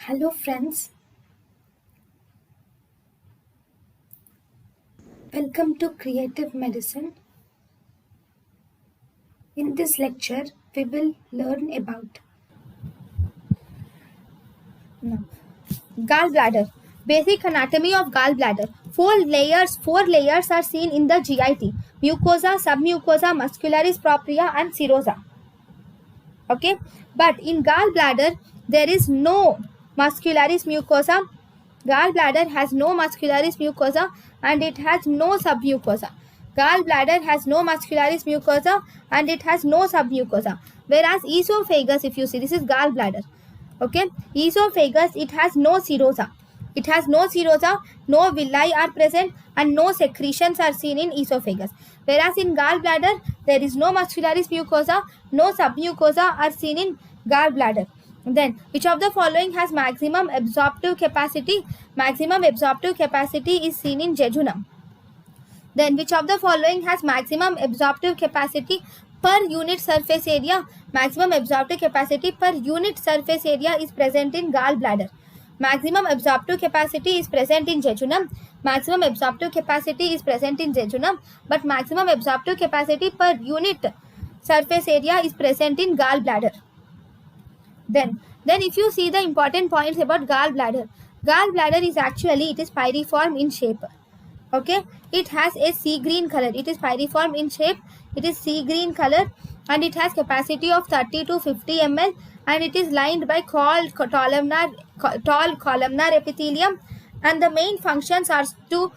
Hello, friends. Welcome to Creative Medicine. In this lecture, we will learn about Gallbladder. Basic anatomy of gallbladder. Four layers are seen in the GIT: mucosa, submucosa, muscularis propria, and serosa. Okay, but in gallbladder there is no muscularis mucosa. Gallbladder has no muscularis mucosa and it has no submucosa. Gallbladder has no muscularis mucosa and it has no submucosa. Whereas esophagus, if you see, this is gallbladder. Okay, esophagus, it has no serosa. It has no serosa, no villi are present, and no secretions are seen in esophagus. Whereas in gallbladder, there is no muscularis mucosa, no submucosa are seen in gallbladder. Then, which of the following has maximum absorptive capacity? Maximum absorptive capacity is seen in jejunum. Then, which of the following has maximum absorptive capacity per unit surface area? Maximum absorptive capacity per unit surface area is present in gallbladder. Maximum absorptive capacity is present in jejunum. Maximum absorptive capacity is present in jejunum, but maximum absorptive capacity per unit surface area is present in gallbladder. Then if you see the important points about gallbladder is actually, it is pyriform in shape. Okay, it has a sea green color. It is pyriform in shape. It is sea green color and it has capacity of 30 to 50 ml and it is lined by tall columnar epithelium, and the main functions are to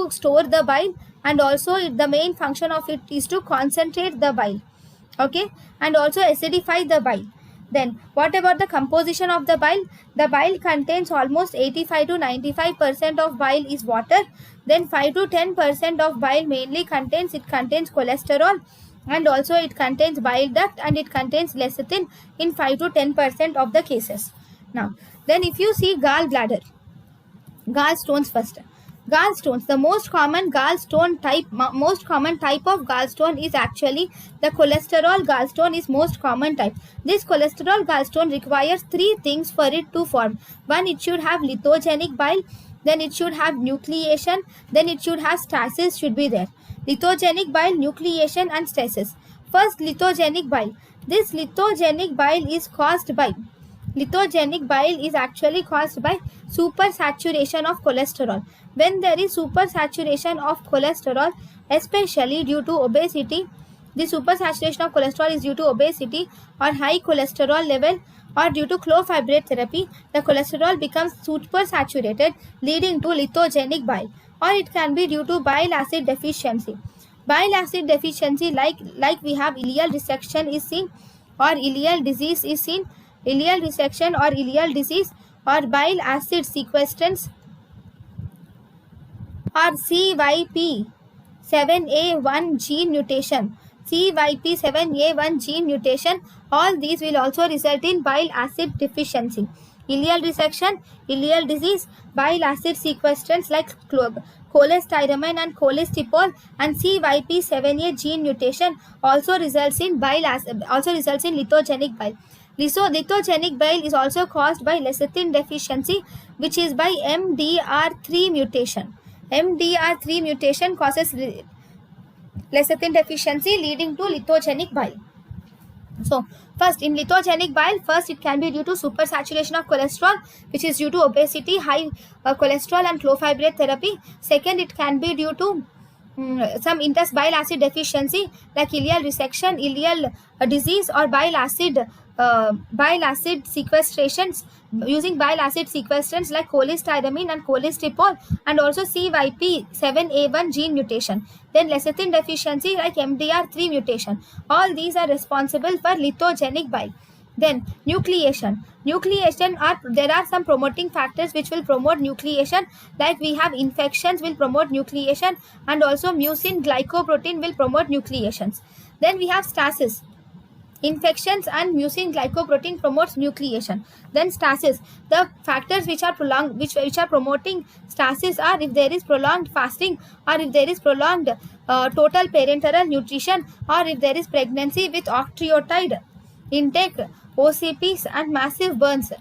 store the bile, and also the main function of it is to concentrate the bile. Okay, and also acidify the bile. Then what about the composition of the bile? The bile contains almost 85 to 95% of bile is water. Then 5 to 10% of bile mainly contains cholesterol, and also it contains bile duct and it contains lecithin in 5 to 10% of the cases. Now then, if you see gallbladder, gallstones first. Gallstones, the most common type of gallstone is actually the cholesterol gallstone is most common type. This cholesterol gallstone requires three things for it to form. One, it should have lithogenic bile, then it should have nucleation, then it should have stasis should be there. Lithogenic bile, nucleation and stasis. First, lithogenic bile. This lithogenic bile is caused by actually caused by supersaturation of cholesterol. When there is supersaturation of cholesterol, especially due to obesity, the supersaturation of cholesterol is due to obesity or high cholesterol level, or due to clofibrilate therapy, the cholesterol becomes supersaturated, leading to lithogenic bile. Or it can be due to bile acid deficiency. Bile acid deficiency, like we have ileal resection is seen, or ileal disease is seen. Ileal resection or ileal disease or bile acid sequestrants or CYP7A1 gene mutation. CYP7A1 gene mutation, all these will also result in bile acid deficiency. Ileal resection, ileal disease, bile acid sequestrants like cholestyramine and cholestyramine, and CYP7A gene mutation also results in lithogenic bile. Lithogenic bile is also caused by lecithin deficiency, which is by MDR3 mutation. MDR3 mutation causes lecithin deficiency, leading to lithogenic bile. So first, in lithogenic bile, first it can be due to supersaturation of cholesterol, which is due to obesity, high cholesterol and clofibrilate therapy. Second, it can be due to some bile acid deficiency like ileal resection, ileal disease, or bile acid sequestrations using bile acid sequestrants like cholestyramine and cholestyramine, and also CYP7A1 gene mutation. Then lecithin deficiency like MDR3 mutation. All these are responsible for lithogenic bile. Then nucleation. There are some promoting factors which will promote nucleation, like we have infections will promote nucleation, and also mucin glycoprotein will promote nucleations. Then we have stasis. Infections and mucin glycoprotein promotes nucleation. Then stasis. The factors which are promoting stasis are if there is prolonged fasting, or if there is prolonged total parenteral nutrition, or if there is pregnancy with octreotide intake, OCPs, and massive burns.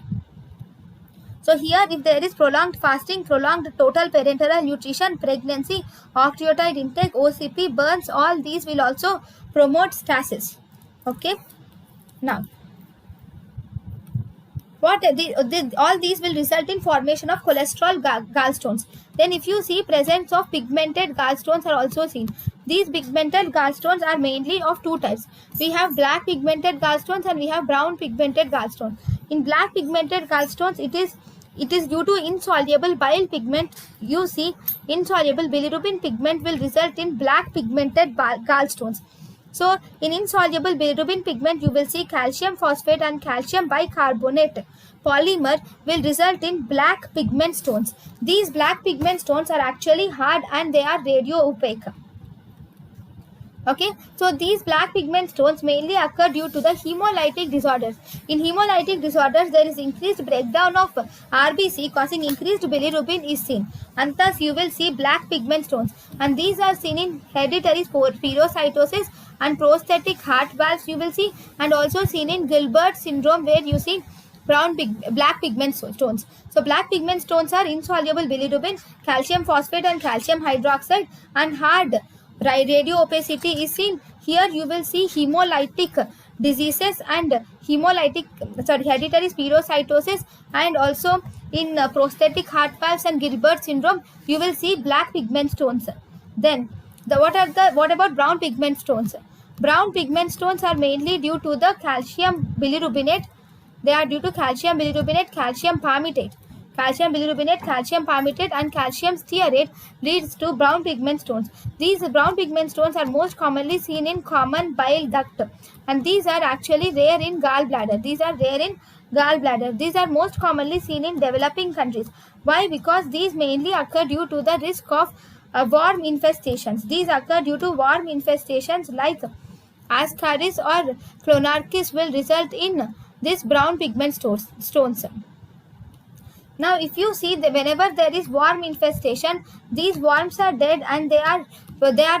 So here, if there is prolonged fasting, prolonged total parenteral nutrition, pregnancy, octreotide intake, OCP, burns, all these will also promote stasis. Okay. Now, all these will result in formation of cholesterol gallstones. Then if you see, presence of pigmented gallstones are also seen. These pigmented gallstones are mainly of two types. We have black pigmented gallstones and we have brown pigmented gallstones. In black pigmented gallstones, it is due to insoluble bile pigment. You see, insoluble bilirubin pigment will result in black pigmented gallstones. So, in insoluble bilirubin pigment, you will see calcium phosphate and calcium bicarbonate polymer will result in black pigment stones. These black pigment stones are actually hard and they are radio opaque. Okay, so these black pigment stones mainly occur due to the hemolytic disorders. In hemolytic disorders, there is increased breakdown of RBC causing increased bilirubin is seen, and thus you will see black pigment stones. And these are seen in hereditary spherocytosis and prosthetic heart valves you will see, and also seen in Gilbert syndrome where you see black pigment stones. So black pigment stones are insoluble bilirubin, calcium phosphate and calcium hydroxide, and hard radio opacity is seen. Here you will see hemolytic diseases and hereditary spherocytosis, and also in prosthetic heart valves and Gilbert syndrome you will see black pigment stones. Then what about brown pigment stones? Brown pigment stones are mainly due to the calcium bilirubinate. They are due to calcium bilirubinate, calcium palmitate. Calcium bilirubinate, calcium palmitate and calcium stearate leads to brown pigment stones. These brown pigment stones are most commonly seen in common bile duct, and these are actually rare in gallbladder. These are most commonly seen in developing countries. Why? Because these mainly occur due to the risk of worm infestations. These occur due to worm infestations like Ascaris or Clonarchus will result in this brown pigment stones. Now, if you see, whenever there is worm infestation, these worms are dead and they are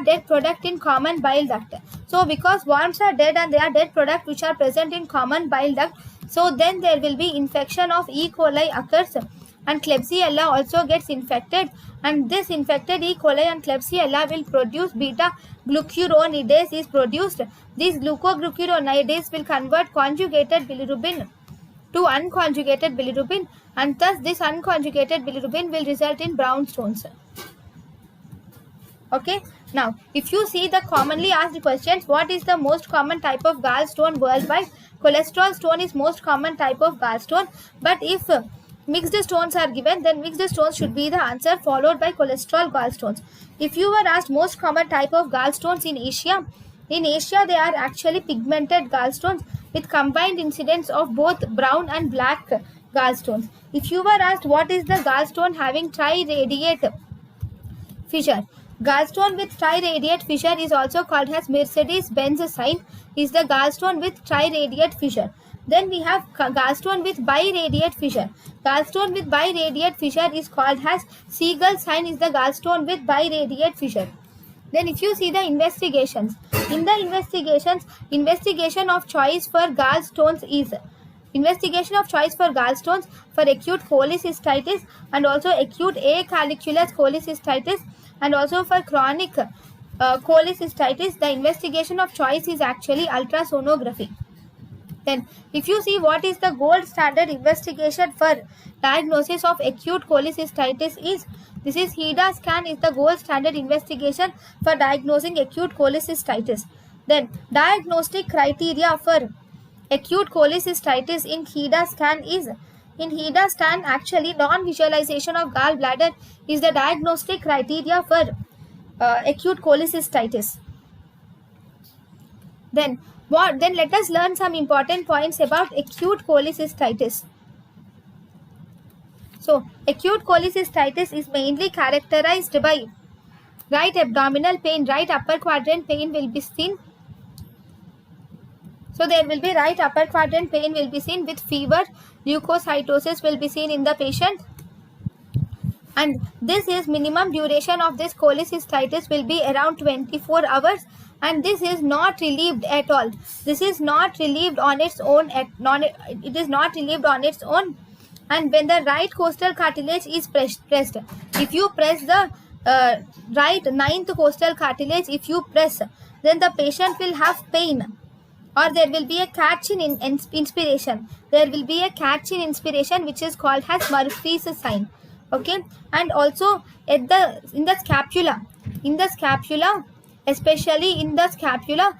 dead product in common bile duct. So, because worms are dead and they are dead product which are present in common bile duct, so then there will be infection of E. coli occurs, and Klebsiella also gets infected, and this infected E. coli and Klebsiella will produce beta glucuronidase is produced. These glucoglucuronidase will convert conjugated bilirubin to unconjugated bilirubin, and thus this unconjugated bilirubin will result in brown stones. Okay, now if you see the commonly asked questions, what is the most common type of gallstone worldwide? Cholesterol stone is most common type of gallstone, but if mixed stones are given, then mixed stones should be the answer, followed by cholesterol gallstones. If you were asked most common type of gallstones in Asia they are actually pigmented gallstones with combined incidence of both brown and black gallstones. If you were asked what is the gallstone having triradiate fissure, gallstone with triradiate fissure is also called as Mercedes-Benz sign, is the gallstone with triradiate fissure. Then we have gallstone with biradiate fissure. Gallstone with biradiate fissure is called as Siegel sign, is the gallstone with biradiate fissure. Then if you see the investigations, in the investigation of choice for gallstones is for acute cholecystitis and also acute acalculous cholecystitis, and also for chronic cholecystitis, the investigation of choice is actually ultrasonography. Then if you see what is the gold standard investigation for diagnosis of acute cholecystitis is, this is HEDA scan is the gold standard investigation for diagnosing acute cholecystitis. Then diagnostic criteria for acute cholecystitis in HEDA scan is, in HEDA scan actually non-visualization of gallbladder is the diagnostic criteria for acute cholecystitis. Then let us learn some important points about acute cholecystitis. So, acute cholecystitis is mainly characterized by right abdominal pain, right upper quadrant pain will be seen. So, there will be right upper quadrant pain will be seen with fever, leukocytosis will be seen in the patient. And this is minimum duration of this cholecystitis will be around 24 hours. and this is not relieved at all. This is not relieved on its own. It is not relieved on its own. And when the right costal cartilage is pressed, if you press the right ninth costal cartilage, if you press, then the patient will have pain, or there will be a catch in inspiration. There will be a catch in inspiration, which is called as Murphy's sign. Okay, and also in the scapula, especially in the scapula.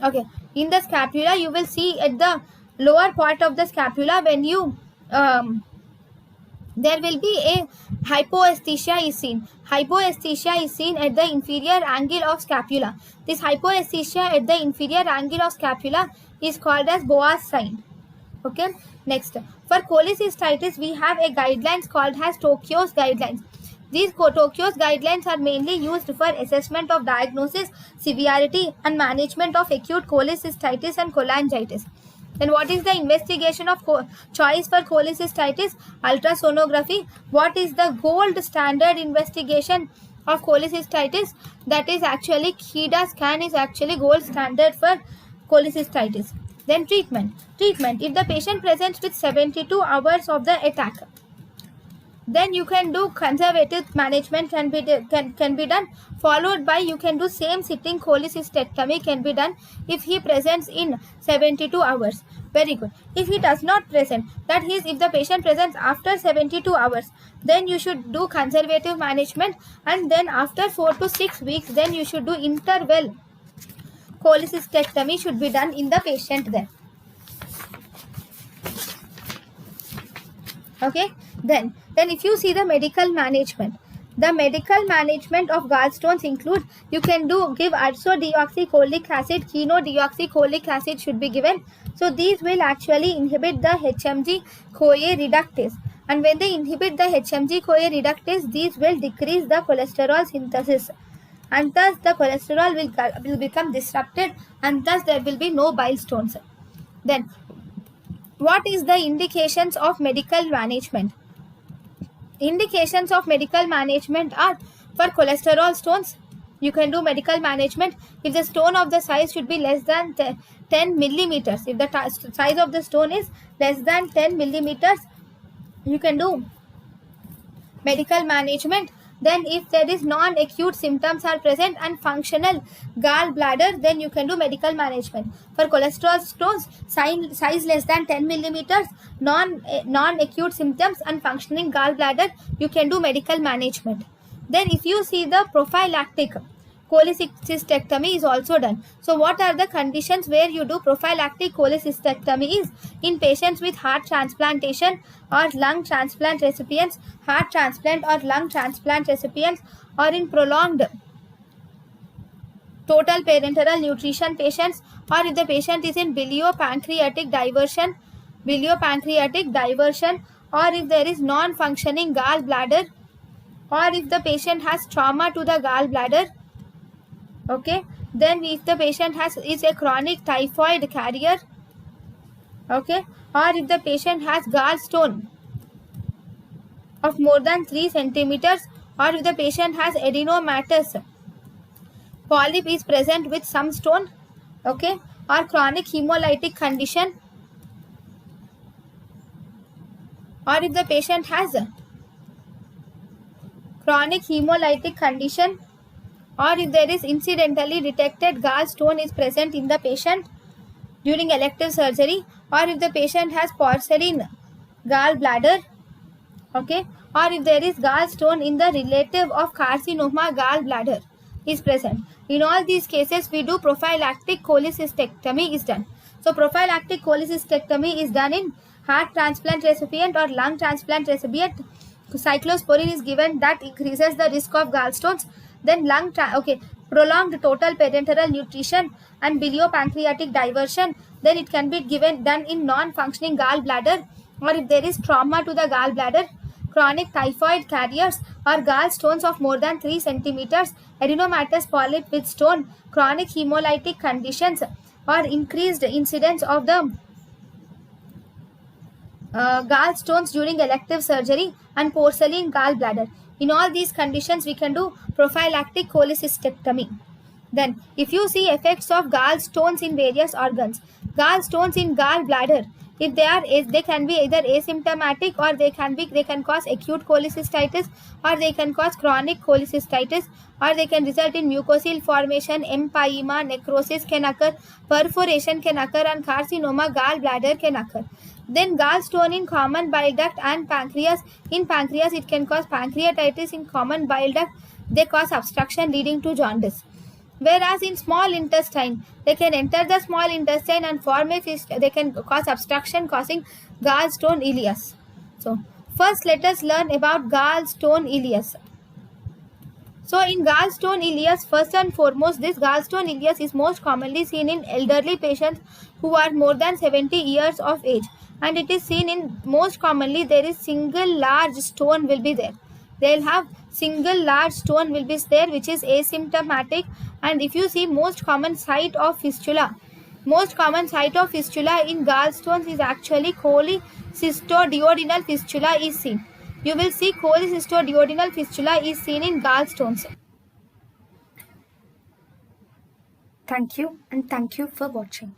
Okay, in the scapula, you will see at the lower part of the scapula, when you there will be a hypoesthesia is seen. Hypoesthesia is seen at the inferior angle of scapula. This hypoesthesia at the inferior angle of scapula is called as Boas sign. Okay, next, for cholecystitis we have a guidelines called as Tokyo's guidelines. These Tokyo's guidelines are mainly used for assessment of diagnosis, severity and management of acute cholecystitis and cholangitis. Then what is the investigation of choice for cholecystitis? Ultrasonography. What is the gold standard investigation of cholecystitis? That is actually HIDA scan is actually gold standard for cholecystitis. Then treatment. If the patient presents with 72 hours of the attack, then you can do conservative management can be done, followed by you can do same sitting cholecystectomy can be done if he presents in 72 hours. Very good. If he does not present, that is, if the patient presents after 72 hours, then you should do conservative management, and then after 4 to 6 weeks, then you should do interval cholecystectomy should be done in the patient then. Okay, then if you see the medical management of gallstones include, you can give ursodeoxycholic acid, chenodeoxycholic acid should be given. So these will actually inhibit the HMG-CoA reductase, and when they inhibit the HMG-CoA reductase, these will decrease the cholesterol synthesis, and thus the cholesterol will become disrupted, and thus there will be no bile stones. Then what is the indications of medical management? Indications of medical management are, for cholesterol stones, you can do medical management if the stone of the size should be less than 10 millimeters. If the size of the stone is less than 10 millimeters, you can do medical management. Then if there is non-acute symptoms are present and functional gallbladder, then you can do medical management. For cholesterol stones, size less than 10 millimeters, non-acute symptoms and functioning gallbladder, you can do medical management. Then if you see the prophylactic cholecystectomy is also done. So what are the conditions where you do prophylactic cholecystectomy is in patients with heart transplantation or lung transplant recipients, heart transplant or lung transplant recipients, or in prolonged total parenteral nutrition patients, or if the patient is in biliopancreatic diversion, or if there is non-functioning gallbladder, or if the patient has trauma to the gallbladder. Okay, then if the patient is a chronic typhoid carrier, okay, or if the patient has gallstone of more than 3 centimeters, or if the patient has adenomatous polyp is present with some stone, okay, or chronic hemolytic condition, or if the patient has chronic hemolytic condition, or if there is incidentally detected gallstone is present in the patient during elective surgery, or if the patient has porcelain gallbladder, okay, or if there is gallstone in the relative of carcinoma gallbladder is present. In all these cases, we do prophylactic cholecystectomy is done. So prophylactic cholecystectomy is done in heart transplant recipient or lung transplant recipient. Cyclosporin is given, that increases the risk of gallstones. Then prolonged total parenteral nutrition and biliopancreatic diversion, then it can be done in non-functioning gallbladder, or if there is trauma to the gallbladder, chronic typhoid carriers, or gallstones of more than 3 centimeters, adenomatous polyp with stone, chronic hemolytic conditions, or increased incidence of the gallstones during elective surgery, and porcelain gallbladder. In all these conditions, we can do prophylactic cholecystectomy. Then, if you see effects of gallstones in various organs, gallstones in gallbladder, if they can be either asymptomatic, or they can cause acute cholecystitis, or they can cause chronic cholecystitis, or they can result in mucosal formation, empyema, necrosis can occur, perforation can occur, and carcinoma gallbladder can occur. Then gallstone in common bile duct and pancreas. In pancreas, it can cause pancreatitis. In common bile duct, they cause obstruction leading to jaundice. Whereas in small intestine, they can enter the small intestine and form a fist. They can cause obstruction, causing gallstone ileus. So first, let us learn about gallstone ileus. So in gallstone ileus, first and foremost, this gallstone ileus is most commonly seen in elderly patients who are more than 70 years of age, and it is seen in most commonly there is single large stone will be there. They'll have single large stone will be there, which is asymptomatic. And if you see, most common site of fistula in gallstones is actually cholecystodiodinal fistula is seen. You will see cholecystodiodinal fistula is seen in gallstones. Thank you, and thank you for watching.